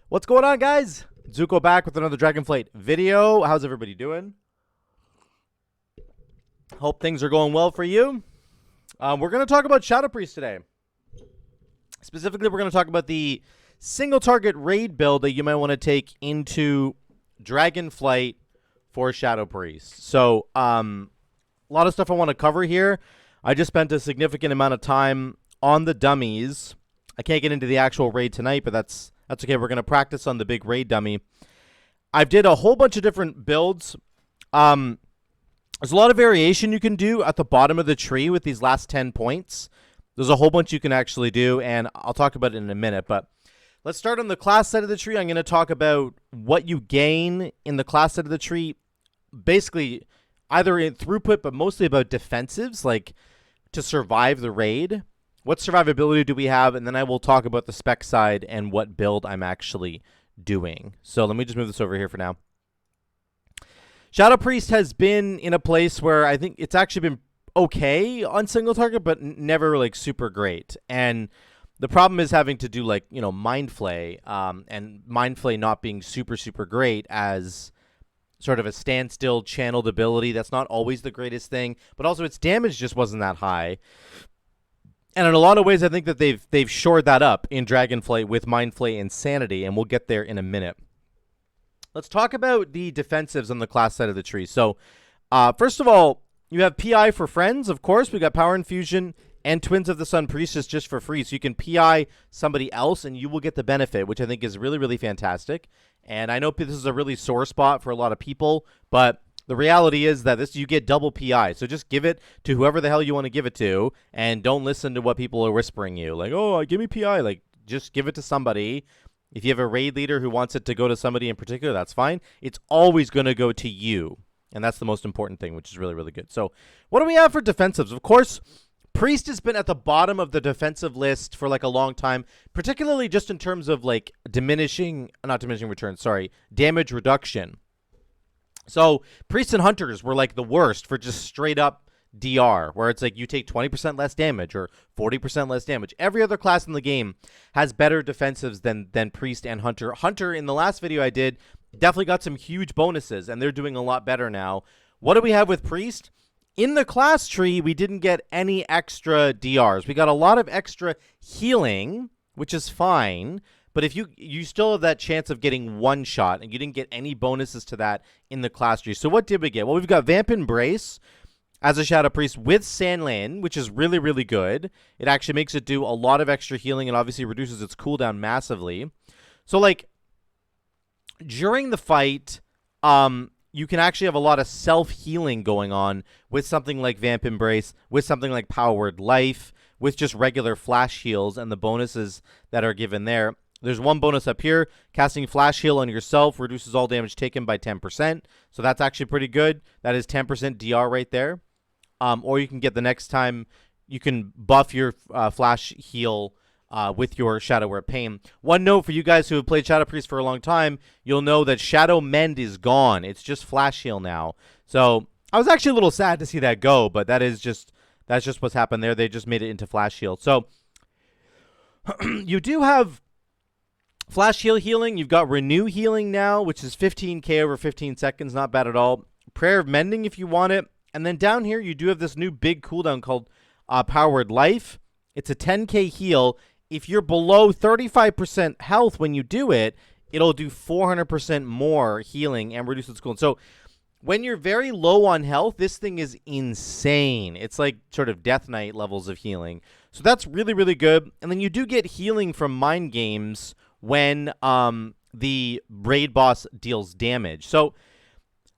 What's going on, guys? Zuko back with another Dragonflight video. How's everybody doing? Hope things are going well for you. We're going to talk about Shadow Priest today. Specifically, we're going to talk about the single target raid build that you might want to take into Dragonflight for Shadow Priest. So, a lot of stuff I want to cover here. I just spent a significant amount of time on the dummies. I can't get into the actual raid tonight, but that's okay. We're going to practice on the big raid dummy. I've did a whole bunch of different builds. There's a lot of variation you can do at the bottom of the tree with these last 10 points. There's a whole bunch you can actually do, and I'll talk about it in a minute. But let's start on the class side of the tree. I'm going to talk about what you gain in the class side of the tree. Basically, either in throughput, but mostly about defensives, like to survive the raid. What survivability do we have? And then I will talk about the spec side and what build I'm actually doing. So let me just move this over here for now. Shadow Priest has been in a place where I think it's actually been okay on single target, but never like super great. And the problem is having to do like, Mind Flay, and Mind Flay not being super great as sort of a standstill channeled ability. That's not always the greatest thing, but also its damage just wasn't that high. And in a lot of ways, I think that they've shored that up in Dragonflight with Mind Flay and Sanity, and we'll get there in a minute. Let's talk about the defensives on the class side of the tree. So, first of all, you have PI for friends, of course. We got Power Infusion and Twins of the Sun Priestess just for free. So you can PI somebody else, and you will get the benefit, which I think is really fantastic. And I know this is a really sore spot for a lot of people, but the reality is that you get double PI. So just give it to whoever the hell you want to give it to, and don't listen to what people are whispering you. Like, oh, give me PI. Like, just give it to somebody. If you have a raid leader who wants it to go to somebody in particular, that's fine. It's always going to go to you, and that's the most important thing, which is really good. So what do we have for defensives? Of course, Priest has been at the bottom of the defensive list for like a long time, particularly just in terms of like damage reduction. So Priests and Hunters were like the worst for just straight up DR, where it's like you take 20% less damage or 40% less damage. Every other class in the game has better defensives than Priest and Hunter. Hunter, in the last video I did, definitely got some huge bonuses, and they're doing a lot better now. What do we have with Priest? In the class tree, we didn't get any extra DRs. We got a lot of extra healing, which is fine. But if you still have that chance of getting one shot, and you didn't get any bonuses to that in the class tree. So what did we get? Well, we've got Vamp Embrace as a Shadow Priest with Sandlane, which is really good. It actually makes it do a lot of extra healing and obviously reduces its cooldown massively. So, like, during the fight, you can actually have a lot of self-healing going on with something like Vamp Embrace, with something like Powered Life, with just regular flash heals and the bonuses that are given there. There's one bonus up here. Casting Flash Heal on yourself reduces all damage taken by 10%. So that's actually pretty good. That is 10% DR right there. Or you can get the next time, you can buff your Flash Heal with your Shadow Wear Pain. One note for you guys who have played Shadow Priest for a long time, you'll know that Shadow Mend is gone. It's just Flash Heal now. So I was actually a little sad to see that go, but that's just what's happened there. They just made it into Flash Heal. So you do have Flash Heal healing. You've got Renew healing now, which is 15k over 15 seconds. Not bad at all. Prayer of Mending if you want it. And then down here, you do have this new big cooldown called Powered Life. It's a 10k heal. If you're below 35% health when you do it, it'll do 400% more healing and reduce its cooldown. So when you're very low on health, this thing is insane. It's like sort of Death Knight levels of healing. So that's really good. And then you do get healing from Mind Games when the raid boss deals damage. So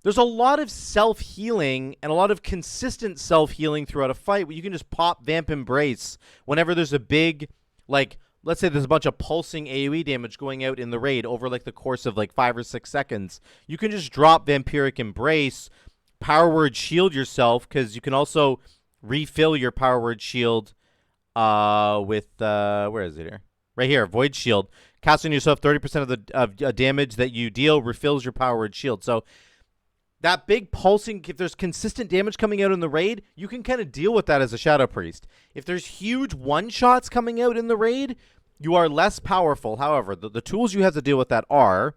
there's a lot of self-healing and a lot of consistent self-healing throughout a fight where you can just pop Vamp Embrace whenever there's a big, like, let's say there's a bunch of pulsing AoE damage going out in the raid over like the course of like 5 or 6 seconds. You can just drop Vampiric Embrace, Power Word Shield yourself, because you can also refill your Power Word Shield with, where is it here? Right here, Void Shield. Casting yourself 30% of the damage that you deal refills your Power Word Shield. So that big pulsing, if there's consistent damage coming out in the raid, you can kind of deal with that as a Shadow Priest. If there's huge one-shots coming out in the raid, You are less powerful. However, the tools you have to deal with that are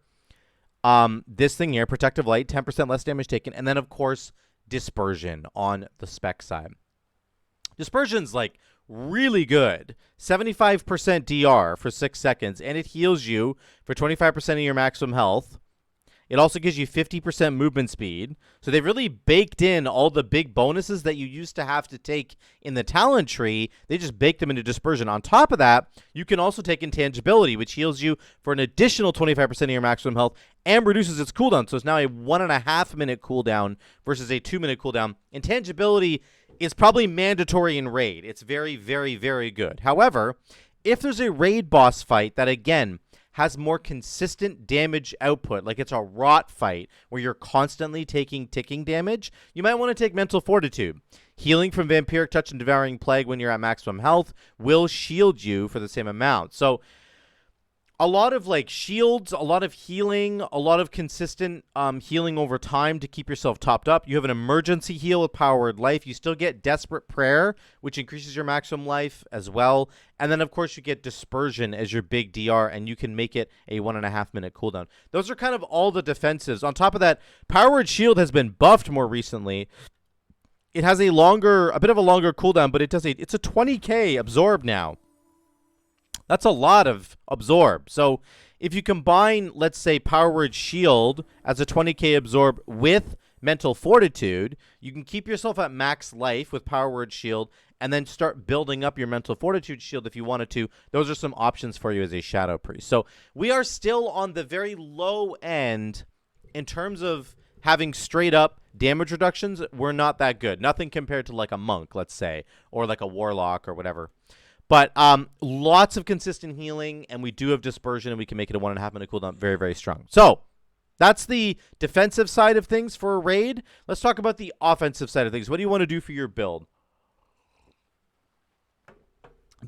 this thing here, Protective Light, 10% less damage taken, and then, of course, Dispersion on the spec side. Dispersion's like really good. 75% DR for 6 seconds, and it heals you for 25% of your maximum health. It also gives you 50% movement speed. So they've really baked in all the big bonuses that you used to have to take in the talent tree. They just baked them into Dispersion. On top of that, you can also take Intangibility, which heals you for an additional 25% of your maximum health and reduces its cooldown. So it's now a 1.5 minute cooldown versus a 2 minute cooldown. Intangibility is probably mandatory in Raid. It's very, very, very good. However, if there's a Raid boss fight that, again, has more consistent damage output, like it's a rot fight where you're constantly taking ticking damage, you might want to take Mental Fortitude. Healing from Vampiric Touch and Devouring Plague when you're at maximum health will shield you for the same amount. So a lot of like shields, a lot of healing, a lot of consistent healing over time to keep yourself topped up. You have an emergency heal with Powered Life. You still get Desperate Prayer, which increases your maximum life as well. And then, of course, you get Dispersion as your big DR, and you can make it a 1.5 minute cooldown. Those are kind of all the defensives. On top of that, Powered Shield has been buffed more recently. It has a bit of a longer cooldown, but it's a 20k absorb now. That's a lot of absorb. So if you combine, let's say, Powered Shield as a 20k absorb with Mental Fortitude, you can keep yourself at max life with Powered Shield and then start building up your Mental Fortitude shield if you wanted to. Those are some options for you as a Shadow Priest. So we are still on the very low end in terms of having straight up damage reductions. We're not that good. Nothing compared to like a Monk, let's say, or like a Warlock or whatever. But lots of consistent healing, and we do have Dispersion, and we can make it a 1.5 minute cooldown. Very, very strong. So that's the defensive side of things for a raid. Let's talk about the offensive side of things. What do you want to do for your build?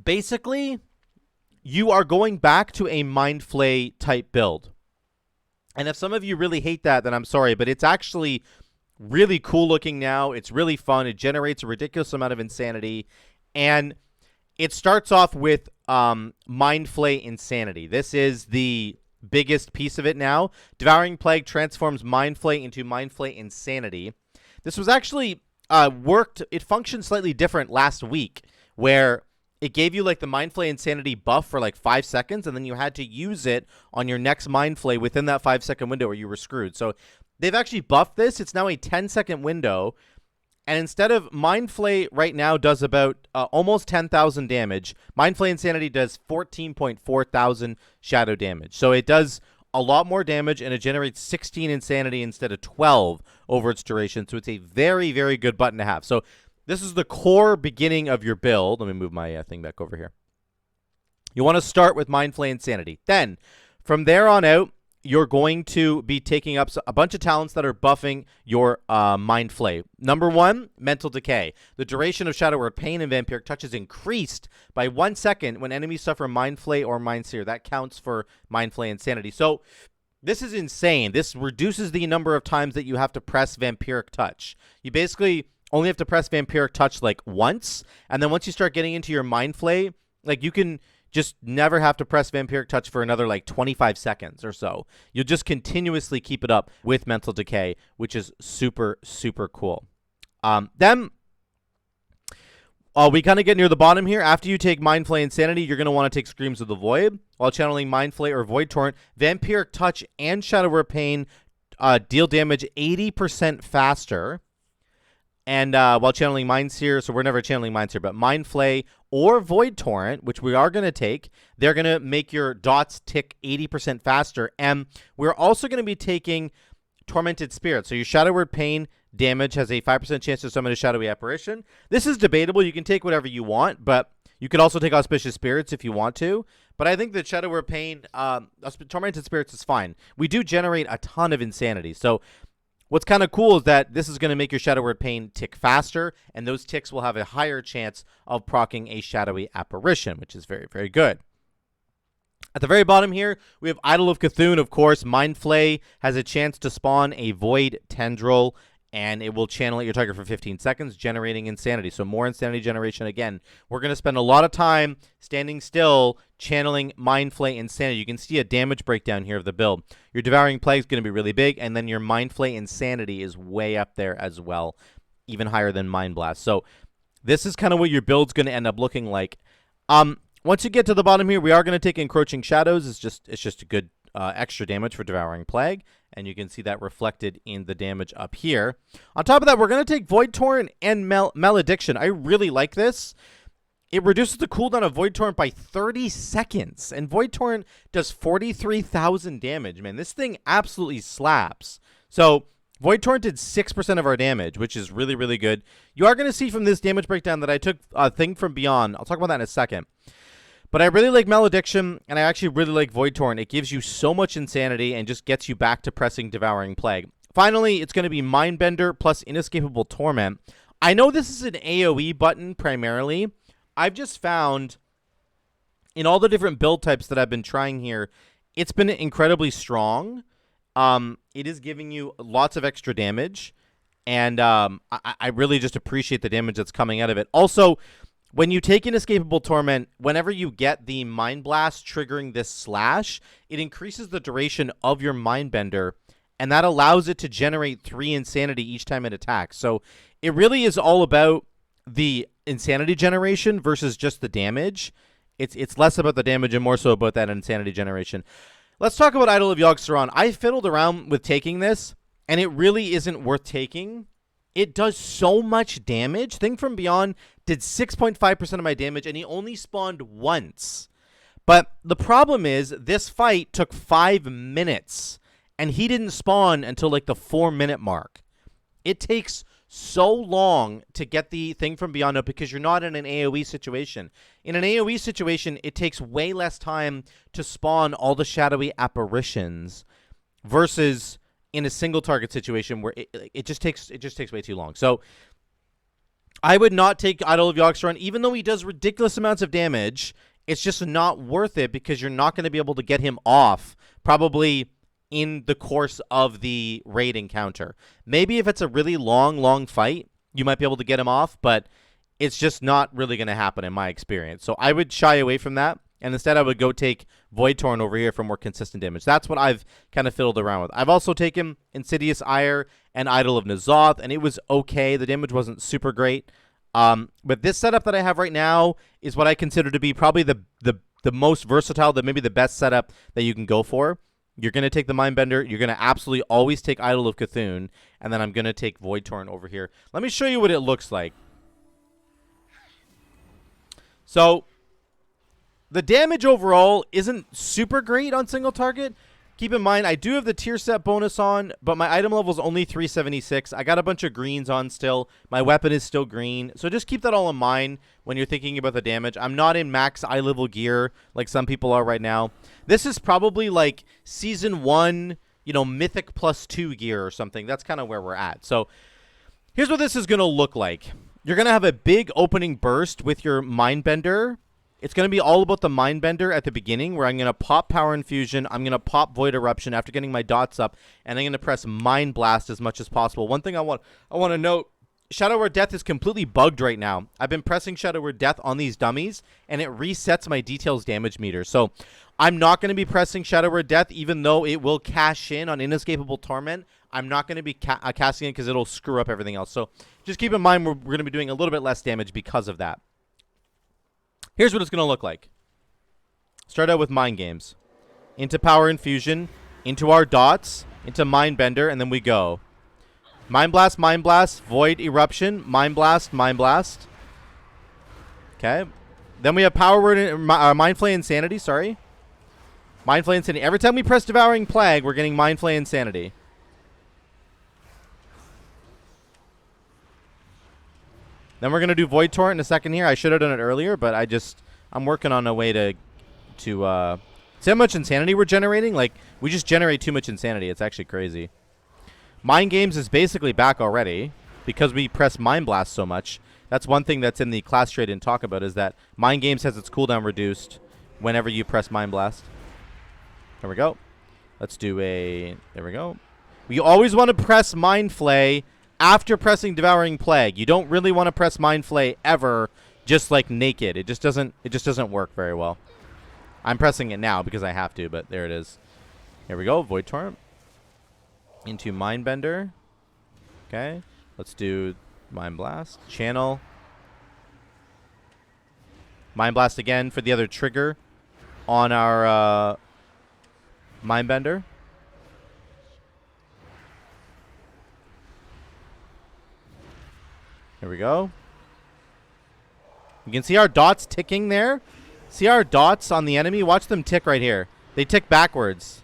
Basically, you are going back to a Mind Flay type build. And if some of you really hate that, then I'm sorry, but it's actually really cool looking now. It's really fun. It generates a ridiculous amount of insanity, and it starts off with Mind Flay Insanity. This is the biggest piece of it now. Devouring Plague transforms Mind Flay into Mind Flay Insanity. This was actually it functioned slightly different last week, where it gave you like the Mind Flay Insanity buff for like 5 seconds, and then you had to use it on your next Mind Flay within that 5-second window or you were screwed. So they've actually buffed this. It's now a 10-second window. And instead of Mind Flay right now does about almost 10,000 damage, Mind Flay Insanity does 14.4 thousand shadow damage. So it does a lot more damage, and it generates 16 Insanity instead of 12 over its duration. So it's a very, very good button to have. So this is the core beginning of your build. Let me move my thing back over here. You want to start with Mind Flay Insanity. Then, from there on out, you're going to be taking up a bunch of talents that are buffing your Mind Flay. Number 1, Mental Decay. The duration of Shadow Word Pain and Vampiric Touch is increased by 1 second when enemies suffer Mind Flay or Mind Sear. That counts for Mind Flay Insanity. So this is insane. This reduces the number of times that you have to press Vampiric Touch. You basically only have to press Vampiric Touch like once, and then once you start getting into your Mind Flay, like you can just never have to press Vampiric Touch for another like 25 seconds or so. You'll just continuously keep it up with Mental Decay, which is super, super cool. Then we kind of get near the bottom here. After you take Mind Flay Insanity, you're going to want to take Screams of the Void. While channeling Mind Flay or Void Torrent, Vampiric Touch and Shadow Word Pain deal damage 80% faster. And while channeling Mind Sear, so we're never channeling Mind Sear, but Mind Flay or Void Torrent, which we are going to take, they're going to make your dots tick 80% faster. And we're also going to be taking Tormented Spirit. So your Shadow Word Pain damage has a 5% chance to summon a shadowy apparition. This is debatable. You can take whatever you want, but you could also take Auspicious Spirits if you want to. But I think that Shadow Word Pain, Tormented Spirits is fine. We do generate a ton of insanity. So what's kind of cool is that this is going to make your Shadow Word Pain tick faster, and those ticks will have a higher chance of proccing a shadowy apparition, which is very, very good. At the very bottom here, we have Idol of Cthulhu, of course. Mind Flay has a chance to spawn a Void Tendril, and it will channel at your target for 15 seconds, generating insanity. So more insanity generation again. We're going to spend a lot of time standing still, channeling Mind Flay Insanity. You can see a damage breakdown here of the build. Your Devouring Plague is going to be really big, and then your Mind Flay Insanity is way up there as well, even higher than Mind Blast. So this is kind of what your build's going to end up looking like. Once you get to the bottom here, we are going to take Encroaching Shadows. It's just a good extra damage for Devouring Plague, and you can see that reflected in the damage up here. On top of that, we're going to take Void Torrent and Malediction. I really like this. It reduces the cooldown of Void Torrent by 30 seconds, and Void Torrent does 43,000 damage. Man, this thing absolutely slaps. So Void Torrent did 6% of our damage, which is really, really good. You are going to see from this damage breakdown that I took a thing from Beyond. I'll talk about that in a second. But I really like Malediction, and I actually really like Void Torrent. It gives you so much insanity and just gets you back to pressing Devouring Plague. Finally, it's going to be Mindbender plus Inescapable Torment. I know this is an AoE button primarily. I've just found in all the different build types that I've been trying here, it's been incredibly strong. It is giving you lots of extra damage, and I really just appreciate the damage that's coming out of it. Also, when you take Inescapable Torment, whenever you get the Mind Blast triggering this slash, it increases the duration of your Mindbender, and that allows it to generate 3 insanity each time it attacks. So it really is all about the insanity generation versus just the damage. It's less about the damage and more so about that insanity generation. Let's talk about Idol of Yogg-Saron. I fiddled around with taking this, and it really isn't worth taking. It does so much damage. Thing from Beyond did 6.5% of my damage, and he only spawned once. But the problem is, this fight took 5 minutes, and he didn't spawn until like the 4-minute mark. It takes so long to get the Thing from Beyond up because you're not in an AoE situation. In an AoE situation, it takes way less time to spawn all the shadowy apparitions versus in a single target situation where it just takes way too long. So I would not take Idol of Yogg-Saron, even though he does ridiculous amounts of damage. It's just not worth it because you're not going to be able to get him off probably in the course of the raid encounter. Maybe if it's a really long fight, you might be able to get him off, but it's just not really going to happen in my experience. So I would shy away from that, and instead I would go take Void Torrent over here for more consistent damage. That's what I've kind of fiddled around with. I've also taken Insidious Ire and Idol of N'Zoth, and it was okay. The damage wasn't super great. But this setup that I have right now is what I consider to be probably the most versatile, maybe the best setup that you can go for. You're going to take the Mindbender. You're going to absolutely always take Idol of Cthulhu, and then I'm going to take Void Torrent over here. Let me show you what it looks like. So the damage overall isn't super great on single target. Keep in mind, I do have the tier set bonus on, but my item level is only 376. I got a bunch of greens on still. My weapon is still green. So just keep that all in mind when you're thinking about the damage. I'm not in max eye level gear like some people are right now. This is probably like Season 1, Mythic +2 gear or something. That's kind of where we're at. So here's what this is going to look like. You're going to have a big opening burst with your Mindbender. It's going to be all about the Mindbender at the beginning, where I'm going to pop Power Infusion, I'm going to pop Void Eruption after getting my dots up, and I'm going to press Mind Blast as much as possible. One thing I want to note, Shadow Word Death is completely bugged right now. I've been pressing Shadow Word Death on these dummies, and it resets my details damage meter. So I'm not going to be pressing Shadow Word Death, even though it will cash in on Inescapable Torment. I'm not going to be casting it because it'll screw up everything else. So just keep in mind we're going to be doing a little bit less damage because of that. Here's what it's going to look like. Start out with Mind Games. Into Power Infusion. Into our dots. Into Mindbender. And then we go. Mind Blast, Mind Blast. Void Eruption. Mind Blast, Mind Blast. Okay. Then we have Power Word, Mind Flay Insanity. Sorry. Mind Flay Insanity. Every time we press Devouring Plague, we're getting Mind Flay Insanity. Then we're going to do Void Torrent in a second here. I should have done it earlier, but I'm working on a way to see how much insanity we're generating. Like, we just generate too much insanity. It's actually crazy. Mind Games is basically back already because we press Mind Blast so much. That's one thing that's in the class trait didn't talk about, is that Mind Games has its cooldown reduced whenever you press Mind Blast. There we go. Let's do there we go. We always want to press Mind Flay after pressing Devouring Plague. You don't really want to press Mind Flay ever just like naked. It just doesn't work very well. I'm pressing it now because I have to, but there it is. Here we go. Void Torrent into Mindbender. Okay. Let's do Mind Blast. Channel. Mind Blast again for the other trigger on our Mindbender. Here we go. You can see our dots ticking there. See our dots on the enemy? Watch them tick right here. They tick backwards.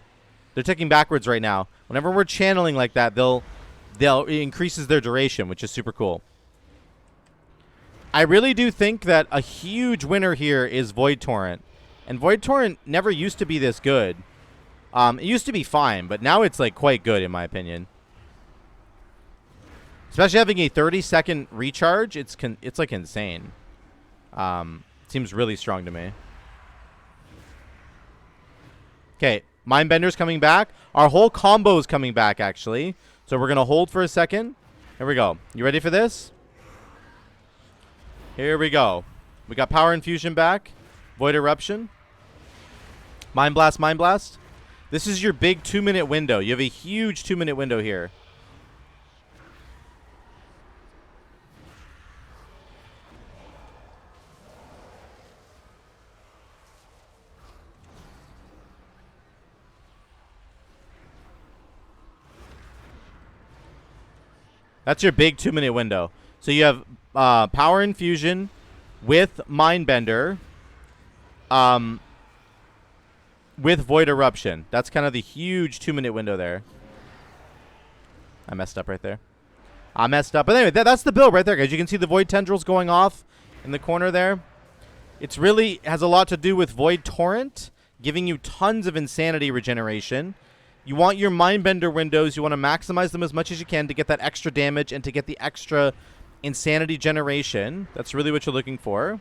They're ticking backwards right now. Whenever we're channeling like that, it increases their duration, which is super cool. I really do think that a huge winner here is Void Torrent. And Void Torrent never used to be this good. It used to be fine, but now it's like quite good in my opinion. Especially having a 30-second recharge, it's like insane. Seems really strong to me. Okay, Mindbender's coming back. Our whole combo is coming back, actually. So we're going to hold for a second. Here we go. You ready for this? Here we go. We got Power Infusion back. Void Eruption. Mind Blast, Mind Blast. This is your big 2-minute window. You have a huge 2-minute window here. That's your big 2-minute window. So you have Power Infusion with Mindbender, with Void Eruption. That's kind of the huge 2-minute window there. I messed up right there. I messed up. But anyway, that's the build right there, guys. You can see the Void Tendrils going off in the corner there. It's really has a lot to do with Void Torrent, giving you tons of Insanity regeneration. You want your Mindbender windows. You want to maximize them as much as you can to get that extra damage and to get the extra Insanity generation. That's really what you're looking for.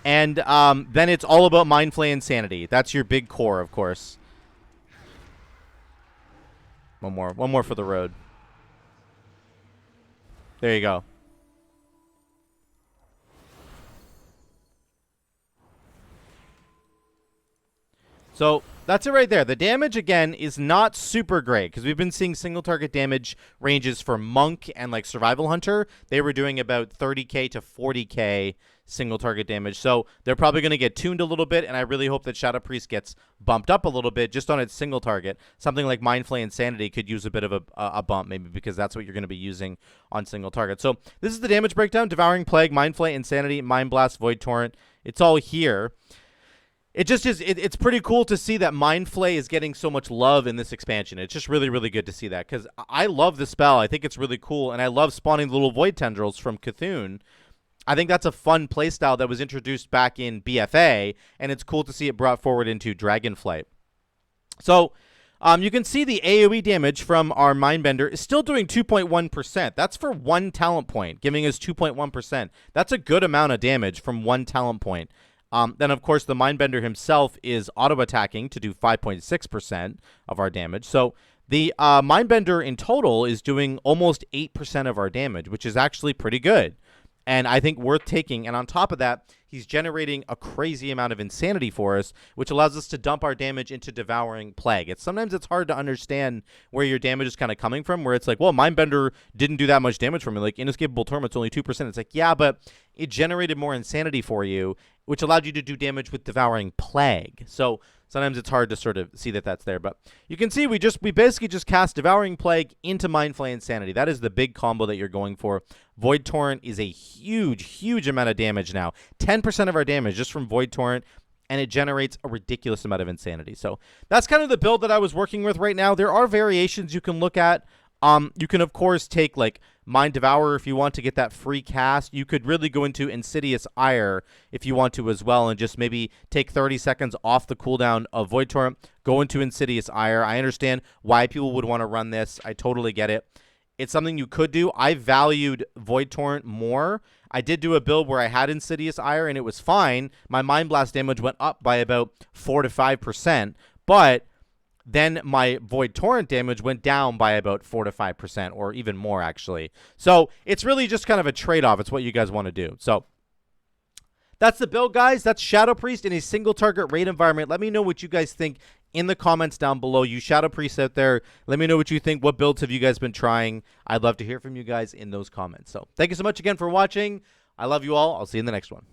And then it's all about Mind Flay Insanity. That's your big core, of course. One more for the road. There you go. So that's it right there. The damage, again, is not super great because we've been seeing single target damage ranges for Monk and like Survival Hunter. They were doing about 30k to 40k single target damage. So they're probably going to get tuned a little bit, and I really hope that Shadow Priest gets bumped up a little bit just on its single target. Something like Mind Flay Insanity could use a bit of a bump maybe because that's what you're going to be using on single target. So this is the damage breakdown. Devouring Plague, Mind Flay Insanity, Mind Blast, Void Torrent. It's all here. It just is. It's pretty cool to see that Mind Flay is getting so much love in this expansion. It's just really, really good to see that because I love the spell. I think it's really cool, and I love spawning the little Void Tendrils from Cthulhu. I think that's a fun playstyle that was introduced back in BFA, and it's cool to see it brought forward into Dragonflight. So you can see the AoE damage from our Mindbender is still doing 2.1%. That's for one talent point, giving us 2.1%. That's a good amount of damage from one talent point. Then, of course, the Mindbender himself is auto-attacking to do 5.6% of our damage. So the Mindbender in total is doing almost 8% of our damage, which is actually pretty good. And I think worth taking. And on top of that, he's generating a crazy amount of Insanity for us, which allows us to dump our damage into Devouring Plague. Sometimes it's hard to understand where your damage is kind of coming from, where it's like, well, Mindbender didn't do that much damage for me. Like, Inescapable Torment's only 2%. It's like, yeah, but it generated more Insanity for you, which allowed you to do damage with Devouring Plague. So sometimes it's hard to sort of see that that's there. But you can see we basically just cast Devouring Plague into Mind Flay Insanity. That is the big combo that you're going for. Void Torrent is a huge, huge amount of damage now. 10% of our damage just from Void Torrent, and it generates a ridiculous amount of Insanity. So that's kind of the build that I was working with right now. There are variations you can look at. You can, of course, take, like, Mind Devourer if you want to get that free cast. You could really go into Insidious Ire if you want to as well and just maybe take 30 seconds off the cooldown of Void Torrent, go into Insidious Ire. I understand why people would want to run this. I totally get it. It's something you could do. I valued Void Torrent more. I did do a build where I had Insidious Ire, and it was fine. My Mind Blast damage went up by about 4 to 5%, but then my Void Torrent damage went down by about 4 to 5%, or even more, actually. So it's really just kind of a trade-off. It's what you guys want to do. So that's the build, guys. That's Shadow Priest in a single target raid environment. Let me know what you guys think in the comments down below. You Shadow Priests out there, let me know what you think. What builds have you guys been trying? I'd love to hear from you guys in those comments. So thank you so much again for watching. I love you all. I'll see you in the next one.